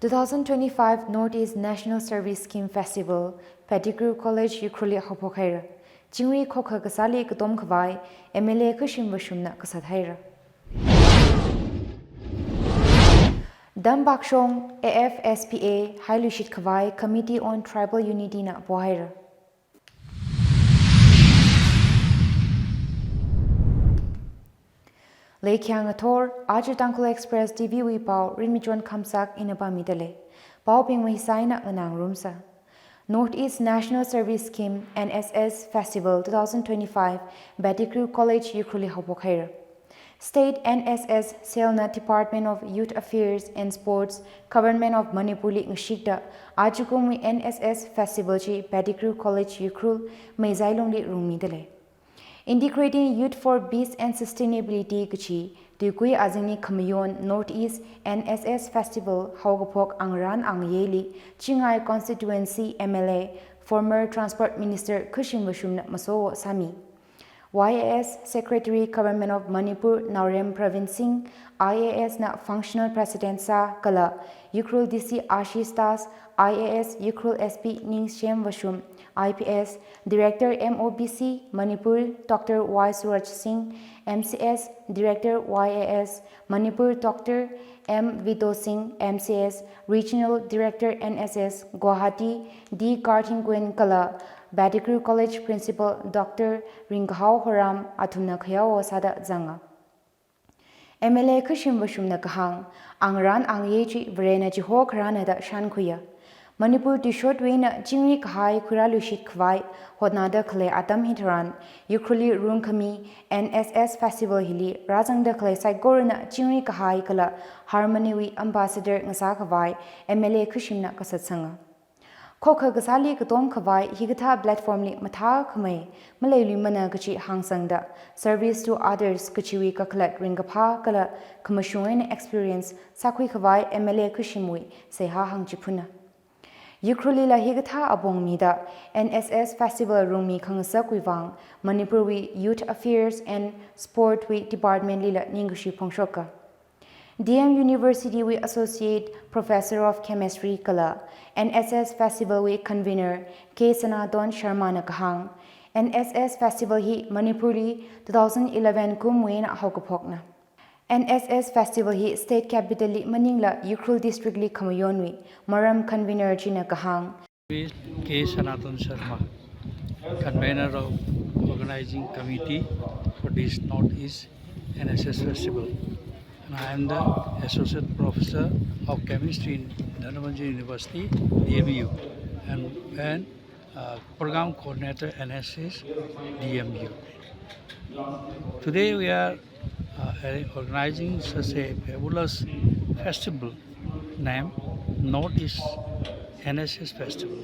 2025 Northeast National Service Scheme Festival, Pedigree College Yukruli Hopokhaira, Jingri Kokha Kasali katomtheilak, MLA Kushim Vashumna Kasathaira. Dambakshong AFSPA Hailushit Kavai Committee on Tribal Unity na Bohaira. Leikyang Athor, Tangkhul Express Pvt Pau, Rinmichon Khamsak Inaba Midale, Pau Ping Mahisaina Anang Rumsa. Northeast National Service Scheme NSS Festival 2025, Pedigree College Yukruli Hopokhaira. State NSS Selna Department of Youth Affairs and Sports, Government of Manipur ningshiya, Ajukumi NSS Festival Chi Pedigree College Yukrul, Meizailongli Rumidale. Integrating Youth for Peace and Sustainability Gachi, Dukui Azini Kamayon Northeast NSS Festival, Haugapok Angran Angyeli, Chingai Constituency MLA, former Transport Minister Kushim Vashumna Maso Sami. YAS Secretary Government of Manipur Naurem Province Singh, IAS na Functional President Sa Kala, Yukrul DC Ashistas, IAS Yukrul SP ningshiya Vashum, IPS Director MOBC Manipur Dr. Y Suraj Singh, MCS Director YAS Manipur Dr. M Vito Singh, MCS Regional Director NSS Guwahati D Kartingwen Kala, Pedigree College Principal Dr. Ringhao Horam Athumna Khayao Sada Zanga. MLA Kushim Vashumna Kahang, Angran Angyechi Vrena Jiho Karana da Shankuya. Manipur Tishot Wena Jingri Kahai Kuralushit Kwai, Hodnada Khalei Atam Hitharan, Yukruli Runkami, NSS Festival Hili, Rashungda Khalei saikorana Jingri Kahai Kala, Harmony Ambassador Ngasakavai, MLA Kushimna Kasatsanga. Kokha Gasali katomtheilak Higatha platform li Matha Amei, maleilak Gachi Hangsangda, service to others Kachiwi Kaklat Ringapha Kala, Kamashungen experience, Sakui Kavai MLA Kushimui, Seha Hangchipuna. Yukruli la Higatha Abongmida, NSS Festival Rumi Khamsak wuivang, Manipuri Youth Affairs and Sport Department Lila Ningushi Pongshoka. DM University we Associate Professor of Chemistry Kala, NSS Festival we Convener K. Sanadon Sharma Kahang, NSS Festival hi Manipuri 2011 Kumwena Hokapokna. NSS Festival hi State Capital li Maningla Yukrul District li Kamayonwi, Maram Convener China Kahang. K. Sanadon Sharma, Convener of Organizing Committee for this Northeast NSS Festival. I am the Associate Professor of Chemistry in Nathum University, DMU, and Program Coordinator NSS DMU. Today we are organizing such a fabulous festival named Northeast NSS Festival.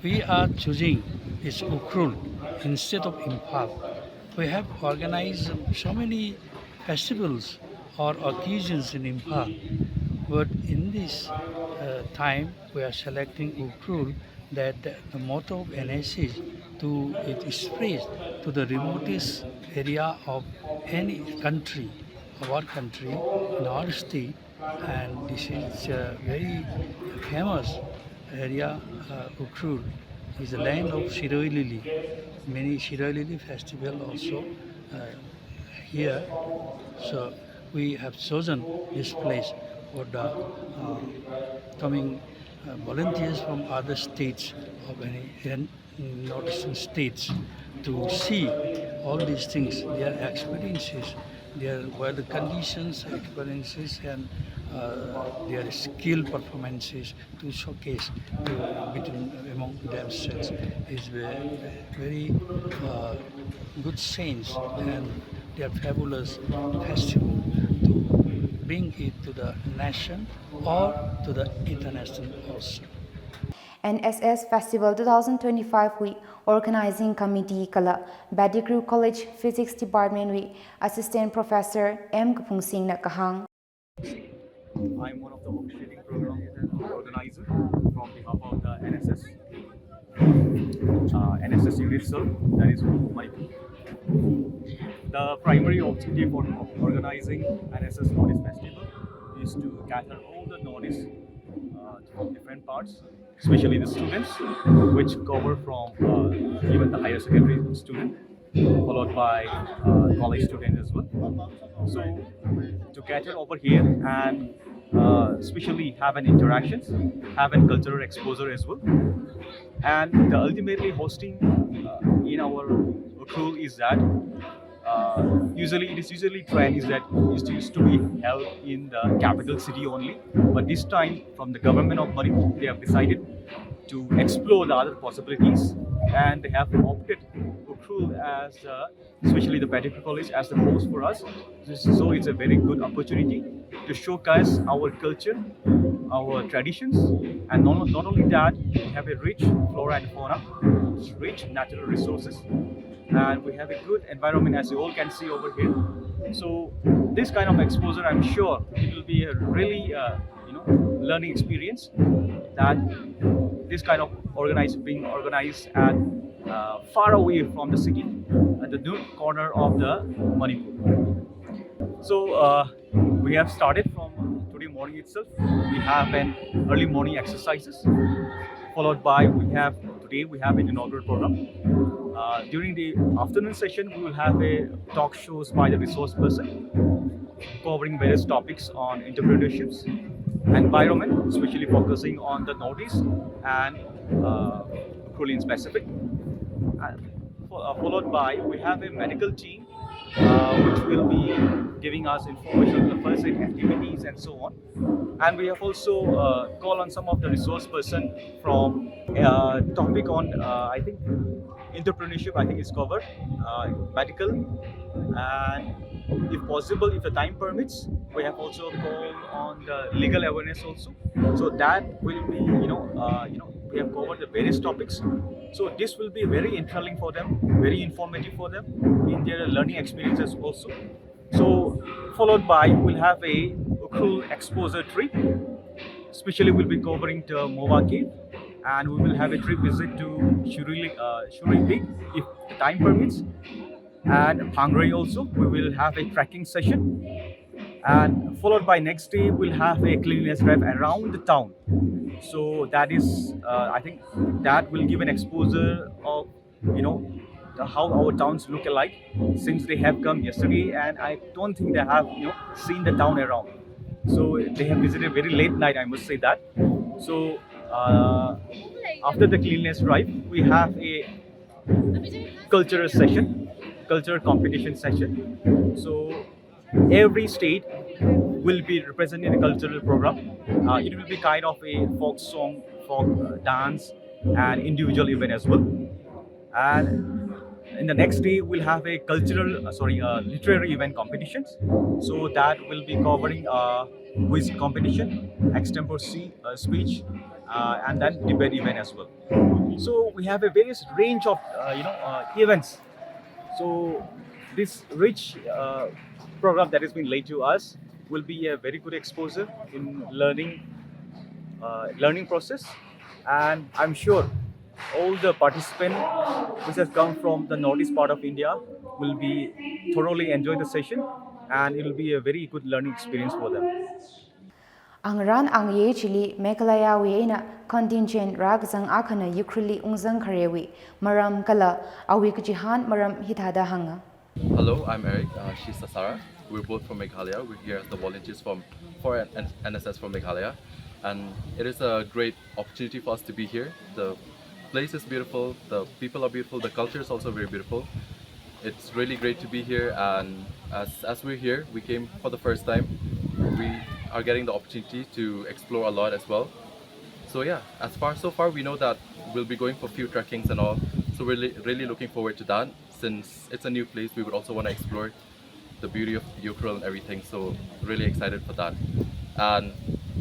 We are choosing this Ukrul instead of Imphal. We have organized so many festivals or occasions in Imphal, but in this time we are selecting Ukrul, that the motto of NSS to express to the remotest area of any country, our country, in our state, and this is a very famous area. Ukrul is the land of Shiroi Lily. Many Shiroi Lily festival also here. So we have chosen this place for the coming volunteers from other states of any northeastern states to see all these things, their experiences, their weather conditions, experiences, and their skill performances to showcase between among themselves. Is very good sense, and they are fabulous festival to bring it to the nation or to the international also. NSS Festival 2025 we Organizing Committee Kala, Pedigree College Physics Department we Assistant Professor M. Kapung Singh na Kahang. I'm one of the officiating program organizer from behalf of the NSS unit, sir. That is my. The primary objective for organizing NSS Northeast Festival is to gather all the Northeast from different parts, especially the students, which cover from even the higher secondary student, followed by college student as well. So to gather over here and especially have an interactions, have a cultural exposure as well, and ultimately hosting in our crew is that usually it is usually trend is that it used to be held in the capital city only, but this time from the government of Manipur they have decided to explore the other possibilities, and they have opted Ukhrul as especially the Pedigree College as the host for us. So it's a very good opportunity to showcase our culture, our traditions, and not only that, we have a rich flora and fauna, rich natural resources, and we have a good environment as you all can see over here. So this kind of exposure, I'm sure it will be a really learning experience that this kind of being organized at far away from the city at the north corner of the Manipur. So we have started from today morning itself. We have an early morning exercises, followed by we have an inaugural program. During the afternoon session, we will have a talk shows by the resource person covering various topics on entrepreneurships, environment, especially focusing on the Northeast and Korean specific. And followed by we have a medical team which will be giving us information on the first aid activities and so on. And we have also called on some of the resource person from topic on I think entrepreneurship. I think is covered, medical, and if possible, if the time permits, we have also called on the legal awareness also. So that will be we have covered the various topics. So this will be very enthralling for them, very informative for them in their learning experiences also. So followed by we'll have a Ukhrul exposure trip. Especially we'll be covering the Mavakapei, and we will have a trip visit to Shuri Peak if time permits. And Pangray also, we will have a trekking session. And followed by next day, we'll have a cleanliness drive around the town. So that is, I think, that will give an exposure of, how our towns look alike since they have come yesterday, and I don't think they have, seen the town around. So they have visited very late night, I must say that. So after the cleanliness drive, we have a cultural session, cultural competition session. So every state will be representing a cultural program. It will be kind of a folk song, folk dance, and individual event as well. And in the next day, we'll have a literary event competitions. So that will be covering quiz competition, extempore speech, and then debate event as well. So we have a various range of events. So this rich program that has been laid to us will be a very good exposure in learning process, and I'm sure all the participants which have come from the northeast part of India will be thoroughly enjoy the session, and it will be a very good learning experience for them. Angran ang ye chili mekalaya we eina contingent rag zang akhana yukrili ungzang kharewi maram kala awi kjihan maram hithada hanga. Hello, I'm Eric. She's Sasara. We're both from Meghalaya. We're here as the volunteers for NSS from Meghalaya, and it is a great opportunity for us to be here. The place is beautiful, the people are beautiful, the culture is also very beautiful. It's really great to be here, and as we're here, we came for the first time. We are getting the opportunity to explore a lot as well. So yeah, so far we know that we'll be going for a few trekkings and all. So we're really looking forward to that. Since it's a new place, we would also want to explore the beauty of Ukhrul and everything. So really excited for that. And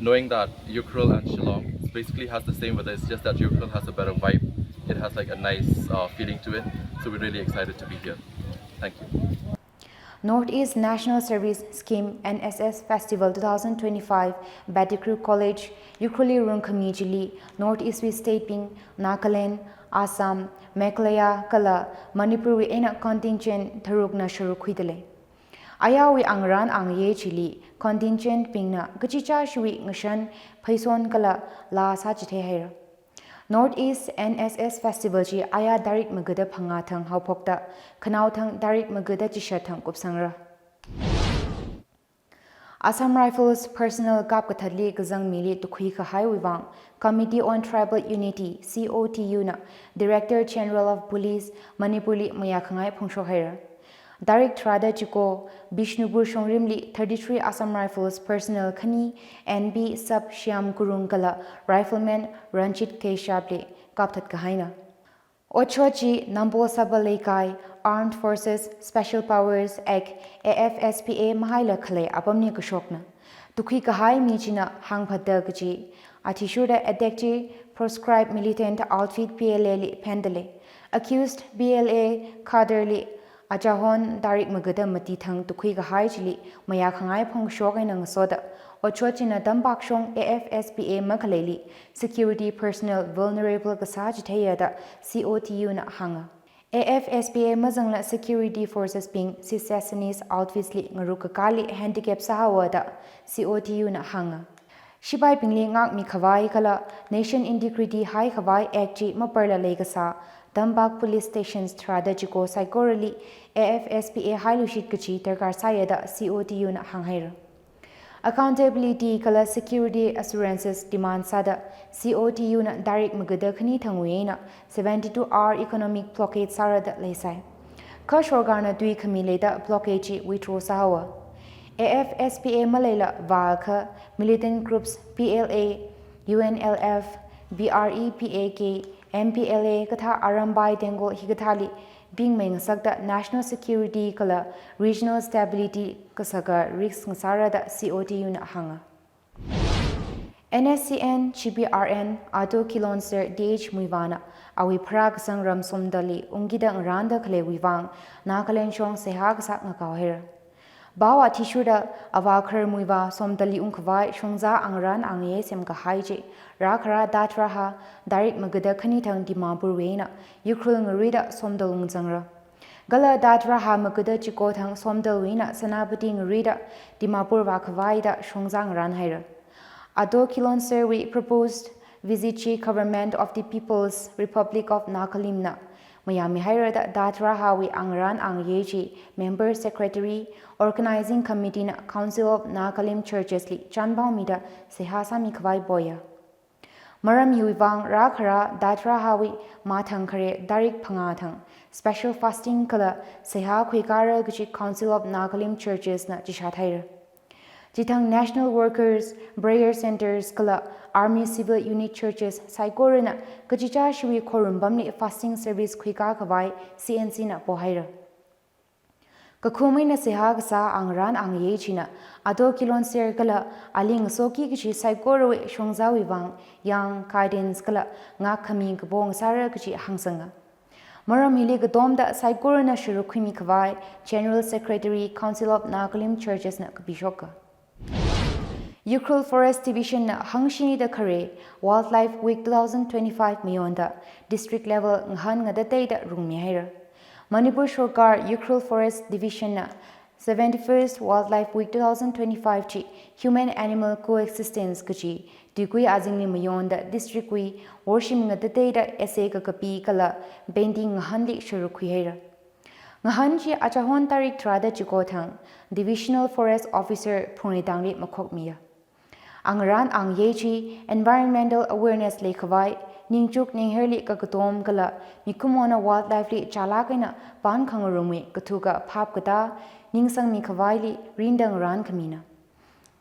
knowing that Ukhrul and Shillong basically has the same weather, it's just that Ukhrul has a better vibe. It has like a nice feeling to it. So we're really excited to be here. Thank you. Northeast National Service Scheme NSS Festival 2025 Pedigree College Ukhruli Rungkhami Jili Northeast State Ping Nagaland Assam Meghalaya Kala Manipur eina contingent tharukna shuru khuidale ayawi angran angye chili contingent pingna gachicha shui ngashan phaison kala la sa chithe hair Northeast NSS Festival chi aya darik magada phanga thang haupokta khanau thang darik magada chisha thang kupsangra Assam Rifles Personnel Gap Kathadli Gazang Mili Tukhui Kahai Wuivang Committee on Tribal Unity COTU na Director General of Police Manipuli Mayakhangai Phongsho Haira Darik Trada Chiko Bishnupur Shongrimli 33 Assam Rifles Personnel Khani NB Sub Shyam Kurung Kala Rifleman Ranjit K Shabli Kapthat Kahaina Ochochi Nambo Sabalaikai Armed Forces Special Powers Act AFSPA Mahaila Khalei Apamni Kashokna Tukhi Kahai Michina Hangphada Gaji Atishura Adekti Proscribed Militant Outfit PLA Pendale Accused BLA Kaderli Ajahon Darik Magada Mati Thang Tukhi Kahai Chili Mayakhangai Phong Shogai Nang Soda Ochochina Dambakshong AFSPA Makhaleli Security Personnel Vulnerable Gasajitaya da COTU na Hanga AFSPA Mazangla Security Forces Ping Secessionist Outfits Li Ngarukakali Handicap Sahawa da COTU na Hanga Shibai Pingli Ngak Mikhavai Kala Nation Integrity High Khavai Act Ji Maparla Legasa Dambak Police Stations Trada Jiko Saikorali AFSPA High Lushit Kachi Terkar Sayada COTU na Hanghaira Accountability Kala Security Assurances Demand Sada COTU na Darik Magada Khani Thangwena 72-hour Economic Blockade Sarada Lesai Kashorgana Dui Kamileda Blockade Withdraw Sahawa AFSPA maleilak Valka Militant Groups PLA UNLF BREPAK MPLA Katha Arambai Dengol Higathali Bing Meng Sakta National Security Kala Regional Stability Kasaka Risk Sarada COTU na Hanga NSCN GBRN Auto Kilonser DH Muivana Awi Prag Sangram Somdali Ungida Randa Kale Wuivang Nakalenchong Sehag Sak Ngakawher Bawa Tishuda Avakar Muiva Somdali Unkavai Shongza Angran Angye Semka Haije Rakara Datraha Darik Magada Kanitang Dimapur Wena Yukrul Ngarida Somdalung Zangra Gala Datraha Magada Chikotang Somdal Wena Sanabati Ngarida Dimapur Vakavaida Shongzang Ranhaira Ado Kilon Serwi proposed Vizichi Government of the People's Republic of Nakalimna Mayami Hairada Datrahawi Angran Angyeji Member Secretary Organizing Committee na Council of Nakalim Churches Li Chanbaumida Sehasa Mikhavai Boya Maram Wuivang Rakhara Datrahawi Mathang Kare Darik Pangathang Special Fasting Kala Seha Kwikara Gachi Council of Nakalim Churches na Jishathair Jithang National Workers Prayer Centers Kala Army Civil Unit Churches Saikorana Gachicha Shui Korumbamli Fasting Service Kwika Kavai CNC na Pohaira Kakumai na Seha Gasa Angran Angye China Ado Kilon Ser Kala Aling Soki Gachi Saikorowe Shongza Wuivang Yang Guidance Kala Ngak Kami Gabong Sara Gachi Hangsanga Maramili Gadomda Saikorana Shurukimi Kavai General Secretary Council of Nakalim Churches na Kabishoka Ukrul Forest Division na Hangshini da Kare Wildlife Week 2025 Mayonda District Level Nghan Ngadatay da Rungmi Haira Manipur Shorkar Ukrul Forest Division na 71st Wildlife Week 2025 chi Human Animal Coexistence kachi Dukui Azingli Mayonda District Wi Worshim Ngadatay da Ese Kakapi Kala Bending Nghanli Shurukui Haira Ngahan chi Achahon Tarik Trada Chikothang Divisional Forest Officer Punitangli Makokmiya Angran ang yechi environmental awareness lekhavai ningchuk ningherli kakatom kala mikumona wildlife li chalakaina pan khangarumi kathuka phapkata ningsang mikhavai li rindang ran kamina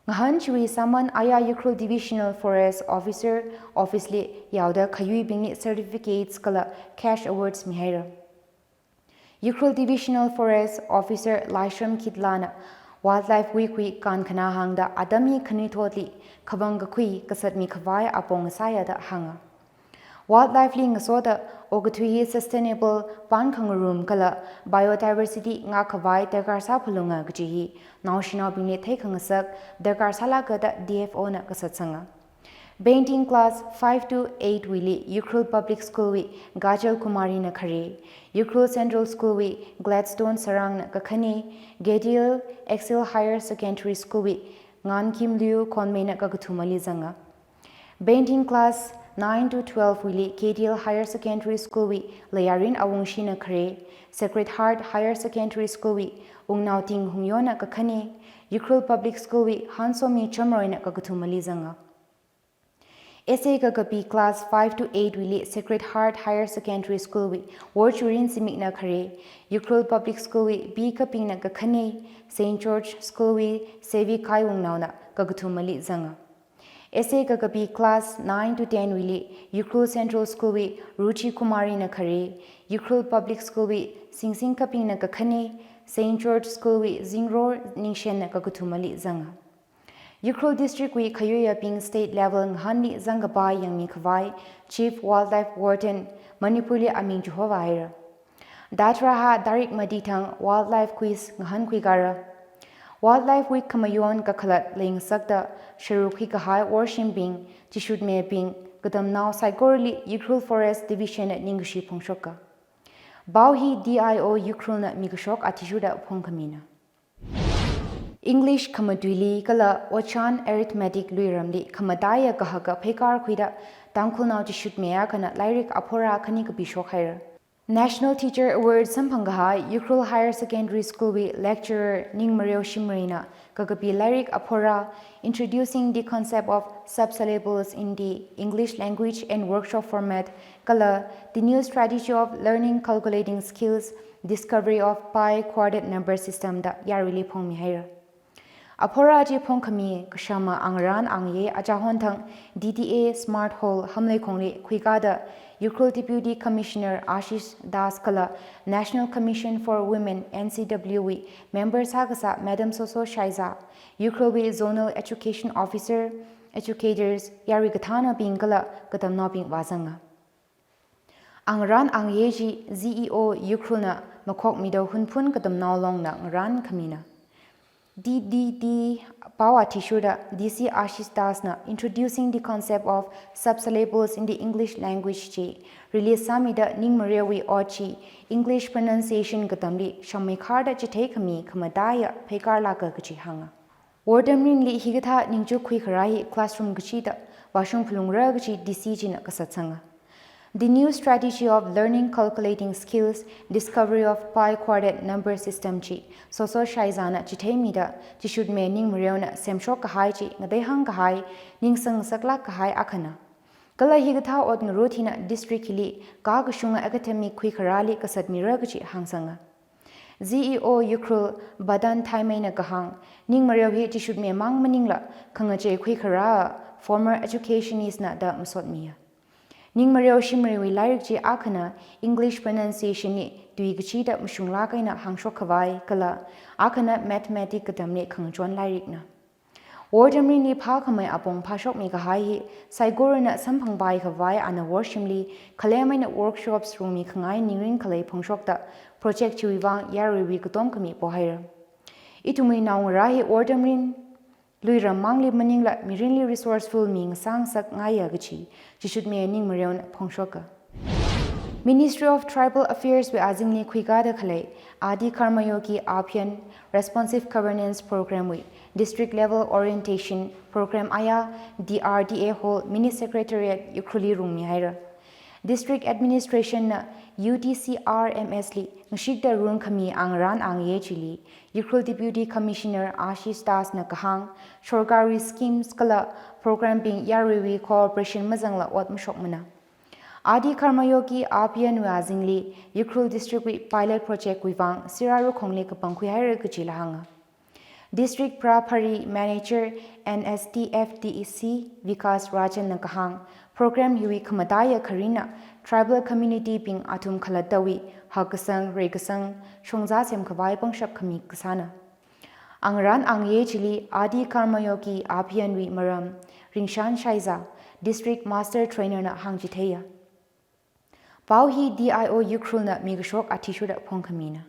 ngahan chui saman aya yukrul divisional forest officer office li yauda khayui bingni certificates kala cash awards mihaira yukrul divisional forest officer laishram kitlana Wildlife Week Week kan khana hangda adami khani thotli khabang gakhui kasat mi khawai apong saya da hanga Wildlife ling soda ogathui sustainable pan khangarum kala biodiversity nga khawai dakar sa phulunga gji naushina bini thai khangasak dakar sala ga da DFO na kasat sanga Painting class 5 to 8 wili Ukrul Public School wi Gajal Kumari na khare, Ukrul Central School wi Gladstone Sarang na kakhani, Gadiel Excel Higher Secondary School wi Ngan Kim Liu Konmei na kagathumali zanga. Painting class 9 to 12 wili KDL Higher Secondary School wi Layarin Awungshi na khare, Sacred Heart Higher Secondary School wi Ungnauting Hungyo na kakhani, Ukrul Public School wi Hansomi Chamroi na kagathumali zanga. SA Gagapi class 5 to 8 wili Sacred Heart Higher Secondary School wi Warchurin Simik na khare, Ukrul Public School wi B Kaping na kakhani, St. George School wi Sevi Kai Wungnau na kagathumali zanga. SA Gagapi class 9 to 10 wili Ukrul Central School wi Ruchi Kumari na khare, Ukrul Public School wi Singsing Kaping na kakhani, St. George School wi Zingror Ningshiya na kagathumali zanga. Ukrul District wi Khayoya Ping State Level Nghanli Zangaba Yangmichingda Chief Wildlife Warden Manipuli Aming Juhova Datraha Darik Maditang Wildlife Quiz Nghan Kwigara Wildlife Week Kamayon Kakhalat Ling Sakta Sharukhi Kahai Worshim Bing Tishud Me Bing Gadam Now Saikorali Ukrul Forest Division at Ningushi Pongshoka Bauhi DIO Ukrul na Migashok Atishuda Pongkamina English Kamadwili Kala Wachan Arithmetic Luiramdi Kamadaya Kahaka Pekar Kwida Tangkhul now to shoot mea kana lyric apora kanika bishok hire. National Teacher Award Sampangaha Ukrul Higher Secondary School wi lecturer Ning Mario Shimrina Kagapi lyric apora introducing the concept of subsyllables in the English language and workshop format Kala the new strategy of learning calculating skills discovery of pi quadrant number system da yarili phongmi hire. Apora ji phongkhami kashama angran angye achon thang DTA Smart Hall hamle khongle khuigada Ukrul Deputy Commissioner Ashish Das Kala National Commission for Women NCWE member Sagasa Madam Soso Shaiza Ukrul Zonal Education Officer educators Yari Gathana Bingala Gatam Nobing Wazanga Angran Angyeji ZEO Ukrulna Makok Mido Hunpun Gatam Naulong na Ngran Kamina DDD Pawa Tishuda DC Ashish Dasna introducing the concept of subsyllables in the English language chi release samida ning marewi ochi English pronunciation gatamli shammekharda chithei khami khamadaya phekar laka gachi hanga Wardamrin li higatha ningju khui kharai classroom gachi da washung phulungra gachi DC jina kasatsanga The new strategy of learning calculating skills, discovery of pi quadrant number system chi, soso shaizana chithemida, chishud me ning mreona semshok kahai chi, ngadehang kahai, ning sang sakla kahai akana. Kala higatha od ngarothina district hili, kagashunga academic kwikarali kasat miragachi hangsanga. ZEO Ukrul Badan Taimaina Kahang, ning mreohi chishud me mang maningla, kangache kwikara, former educationist na da msotmiya. Ning Mario Shimri lyric ji akana English pronunciation ni duigachi da mushungla kaina hangshok khawai kala akana mathematic kadamne khangchon lyric na Wardamri ni pha khamai apong phashok mi kahai saigorana samphang bai khawai ana worshimli khalei na workshops rumi khangai ningring khalei phongshok da project wuivang yari katom kami pohaira itumi naung rahi Wardamrin Luira mangli maningla mirinli resourceful ming sang sak ngaya gachi jishud me ning marion pongshoka Ministry of Tribal Affairs we azingli khuigada khalei adi karmayogi apian responsive governance program we district level orientation program aya DRDA hall mini secretariat ukruli rumi haira District Administration na UTCRMS li ngshikda rung khami angran angye chili Ukrul Deputy Commissioner Ashish Das na kahang shorgari schemes kala program bing yarwi cooperation mazangla wat mshokmana Adi Karmayogi Apian Wazingli Ukrul District wi pilot project wuivang siraru khongle kapangkhui haira kachila hanga District Prapari Manager NSTFDEC Vikas Rajan na kahang Program hiwi khamadaya kharina tribal community ping atum khalatawi hakasang rekasang shongza sem khawai pangshap khami kasana Angran angye chili adi karmayoki apianwi maram ringshan shaiza district master trainer na hangjitheya Pauhi DIO Ukrul na migashok atishuda phongkamina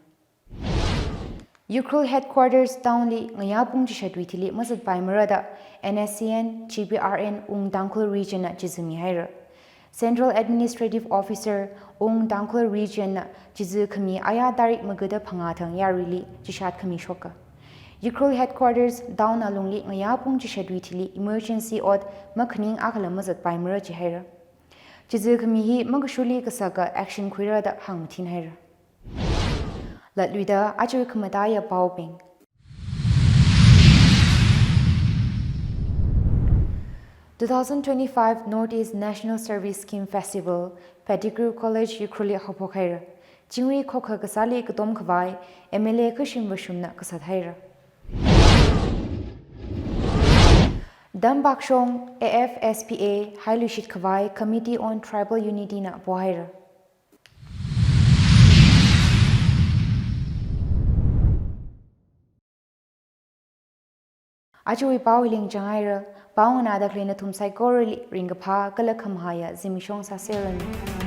Ukraine headquarters downly ngaya pung chishadwi thili mazat paimara NSCN GBRN Tangkhul region jizumi haira. Central Administrative Officer Tangkhul region jizu khami aya tarik magada phangathang yarili jishat khami shoka. Ukraine headquarters down alongli ngaya pung chishadwi thili emergency od makhning akhala mazat paimara jihaira. Jizu khami hi magshuli kasaka action khwira da hangmthin haira. Latluida achu khamataya pauping. The 2025 Northeast National Service Scheme Festival, Pedigree College Ukraine Hopokhaira. Jingri Kokha Kasali katomtheilak MLA Kashim Vashumna Kasadhaira. Dambakshong AFSPA Hailushit Kavai Committee on Tribal Unity na Bohaira. Ajui pau hiling jangaira, pau ngana da klina Nathum saikorali ringapha kalakham haya Rinmichon sa serani.